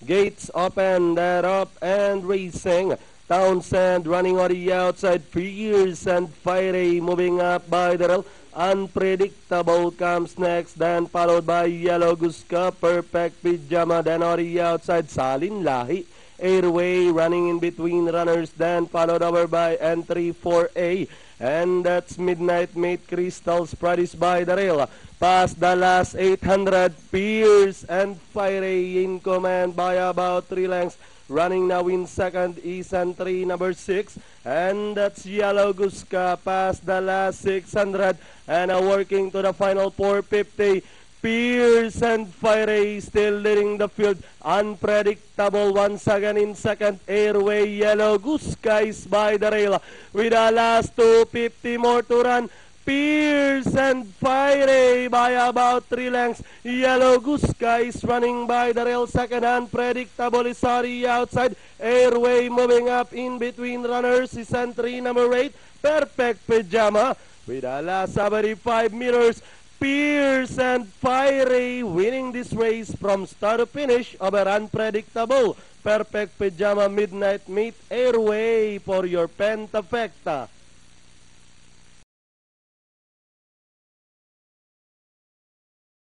Gates open, that up and racing. Townsend running on the outside. Pierce and Fiery moving up by the rail. Unpredictable comes next, then followed by Yellow Guska, Perfect Pajama, then on the outside, Salin Lahi. Airway running in between runners, then followed over by entry 4A. And that's Midnight Mate Crystal Spreadies by the rail. Past the last 800, Pierce and Fiery in command by about 3 lengths. Running now in second is entry number 6. And that's Yellow Guska past the last 600. And working to the final 450. Pierce and Fiery still leading the field. Unpredictable once again in second. Airway, Yellow Guska is by the rail. With the last 250 more to run. Pierce and Fiery by about 3 lengths. Yellow Guska is running by the rail. Second, Unpredictable is on the outside. Airway moving up in between runners is entry number 8. Perfect Pajama with the last 75 meters. Pierce and Fiery winning this race from start to finish over Unpredictable. Perfect Pajama, Midnight Mate, Airway for your Pentafecta.